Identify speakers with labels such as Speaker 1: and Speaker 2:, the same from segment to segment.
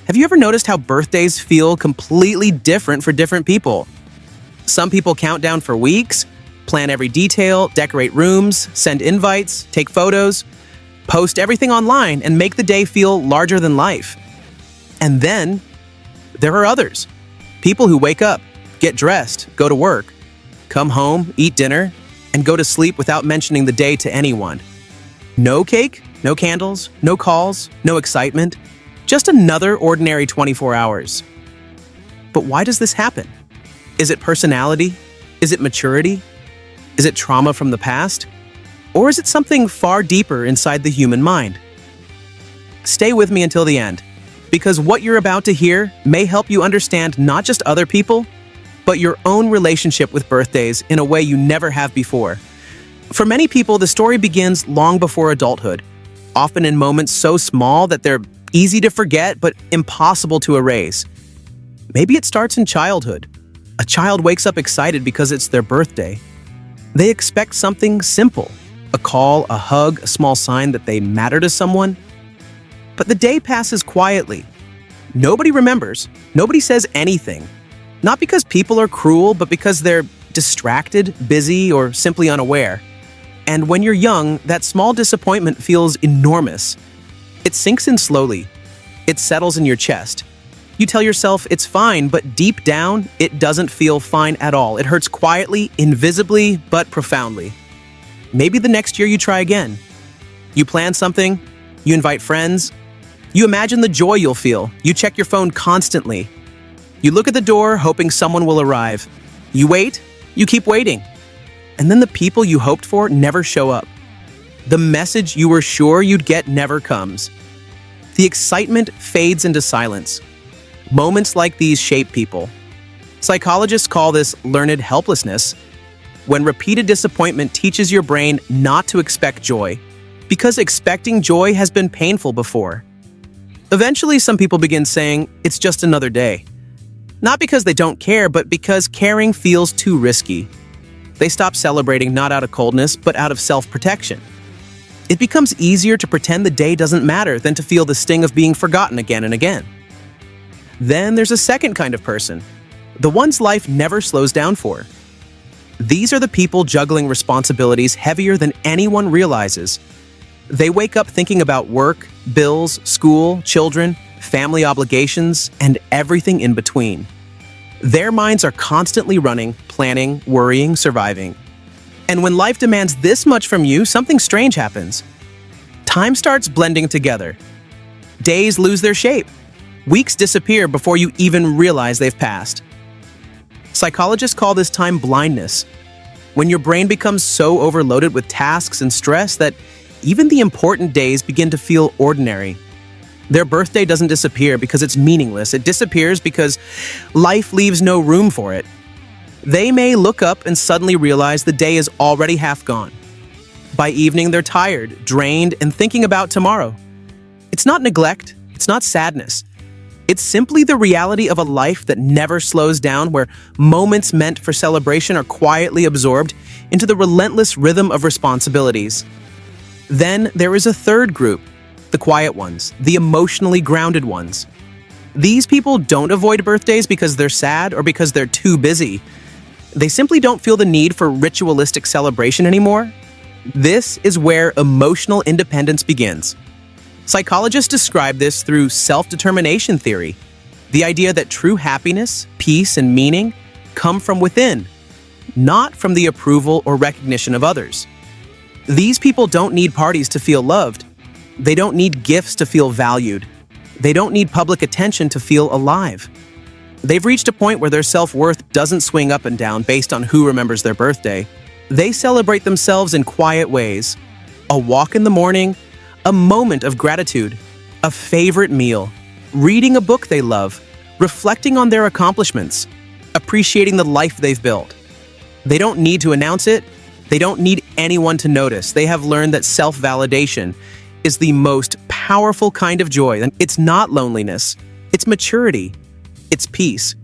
Speaker 1: Have you ever noticed how birthdays feel completely different for different people? Some people count down for weeks, plan every detail, decorate rooms, send invites, take photos, post everything online, and make the day feel larger than life. And then there are others. People who wake up, get dressed, go to work, come home, eat dinner, and go to sleep without mentioning the day to anyone. No cake, no candles, no calls, no excitement. Just another ordinary 24 hours. But why does this happen? Is it personality? Is it maturity? Is it trauma from the past? Or is it something far deeper inside the human mind? Stay with me until the end, because what you're about to hear may help you understand not just other people, but your own relationship with birthdays in a way you never have before. For many people, the story begins long before adulthood, often in moments so small that they're easy to forget but impossible to erase. Maybe it starts in childhood. A child wakes up excited because it's their birthday. They expect something simple, a call, a hug, a small sign that they matter to someone. But the day passes quietly. Nobody remembers. Nobody says anything. Not because people are cruel, but because they're distracted, busy, or simply unaware. And when you're young, that small disappointment feels enormous. It sinks in slowly. It settles in your chest. You tell yourself it's fine, but deep down, it doesn't feel fine at all. It hurts quietly, invisibly, but profoundly. Maybe the next year you try again. You plan something, you invite friends, you imagine the joy you'll feel, you check your phone constantly. You look at the door, hoping someone will arrive. You wait, you keep waiting. And then the people you hoped for never show up. The message you were sure you'd get never comes. The excitement fades into silence. Moments like these shape people. Psychologists call this learned helplessness, when repeated disappointment teaches your brain not to expect joy, because expecting joy has been painful before. Eventually, some people begin saying, it's just another day. Not because they don't care, but because caring feels too risky. They stop celebrating not out of coldness, but out of self-protection. It becomes easier to pretend the day doesn't matter than to feel the sting of being forgotten again and again. Then there's a second kind of person, the one's life never slows down for. These are the people juggling responsibilities heavier than anyone realizes. They wake up thinking about work, bills, school, children, family obligations, and everything in between. Their minds are constantly running, planning, worrying, surviving. And when life demands this much from you, something strange happens. Time starts blending together. Days lose their shape. Weeks disappear before you even realize they've passed. Psychologists call this time blindness, when your brain becomes so overloaded with tasks and stress that even the important days begin to feel ordinary. Their birthday doesn't disappear because it's meaningless. It disappears because life leaves no room for it. They may look up and suddenly realize the day is already half gone. By evening, they're tired, drained, and thinking about tomorrow. It's not neglect. It's not sadness. It's simply the reality of a life that never slows down, where moments meant for celebration are quietly absorbed into the relentless rhythm of responsibilities. Then there is a third group, the quiet ones, the emotionally grounded ones. These people don't avoid birthdays because they're sad or because they're too busy. They simply don't feel the need for ritualistic celebration anymore. This is where emotional independence begins. Psychologists describe this through self-determination theory, the idea that true happiness, peace, and meaning come from within, not from the approval or recognition of others. These people don't need parties to feel loved. They don't need gifts to feel valued. They don't need public attention to feel alive. They've reached a point where their self-worth doesn't swing up and down based on who remembers their birthday. They celebrate themselves in quiet ways. A walk in the morning, a moment of gratitude, a favorite meal, reading a book they love, reflecting on their accomplishments, appreciating the life they've built. They don't need to announce it. They don't need anyone to notice. They have learned that self-validation is the most powerful kind of joy. And it's not loneliness. It's maturity. It's peace.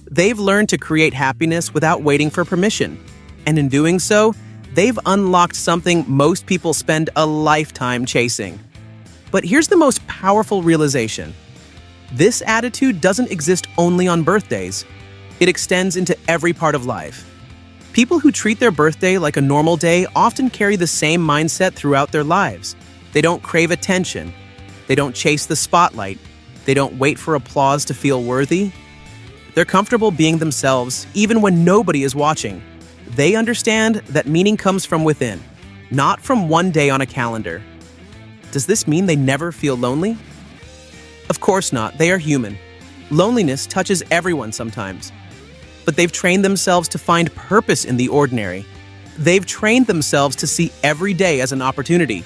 Speaker 1: They've learned to create happiness without waiting for permission. And in doing so, they've unlocked something most people spend a lifetime chasing. But here's the most powerful realization. This attitude doesn't exist only on birthdays. It extends into every part of life. People who treat their birthday like a normal day often carry the same mindset throughout their lives. They don't crave attention. They don't chase the spotlight. They don't wait for applause to feel worthy. They're comfortable being themselves even when nobody is watching. They understand that meaning comes from within, not from one day on a calendar. Does this mean they never feel lonely? Of course not. They are human. Loneliness touches everyone sometimes. But they've trained themselves to find purpose in the ordinary. They've trained themselves to see every day as an opportunity.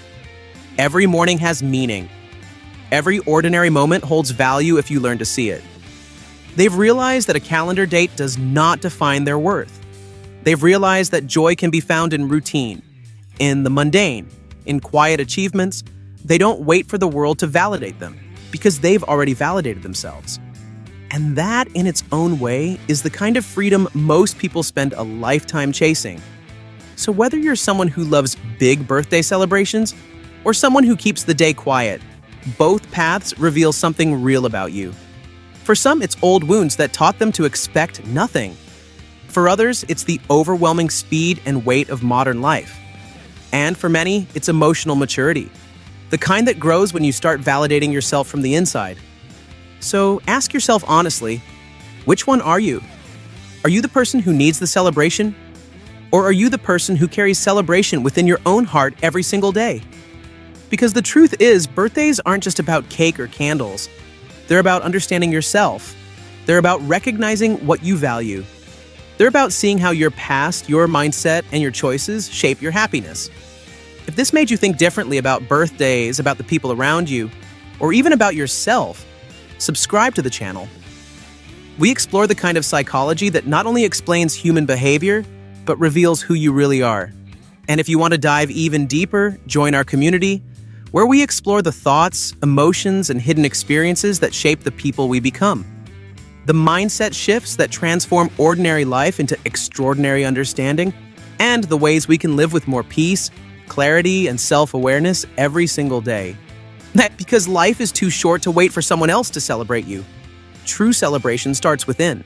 Speaker 1: Every morning has meaning. Every ordinary moment holds value if you learn to see it. They've realized that a calendar date does not define their worth. They've realized that joy can be found in routine, in the mundane, in quiet achievements. They don't wait for the world to validate them, because they've already validated themselves. And that, in its own way, is the kind of freedom most people spend a lifetime chasing. So whether you're someone who loves big birthday celebrations or someone who keeps the day quiet, both paths reveal something real about you. For some, it's old wounds that taught them to expect nothing. For others, it's the overwhelming speed and weight of modern life. And for many, it's emotional maturity, the kind that grows when you start validating yourself from the inside. So ask yourself honestly, which one are you? Are you the person who needs the celebration? Or are you the person who carries celebration within your own heart every single day? Because the truth is, birthdays aren't just about cake or candles. They're about understanding yourself. They're about recognizing what you value. They're about seeing how your past, your mindset, and your choices shape your happiness. If this made you think differently about birthdays, about the people around you, or even about yourself, subscribe to the channel. We explore the kind of psychology that not only explains human behavior, but reveals who you really are. And if you want to dive even deeper, join our community, where we explore the thoughts, emotions, and hidden experiences that shape the people we become. The mindset shifts that transform ordinary life into extraordinary understanding, and the ways we can live with more peace, clarity, and self-awareness every single day. Because life is too short to wait for someone else to celebrate you. True celebration starts within.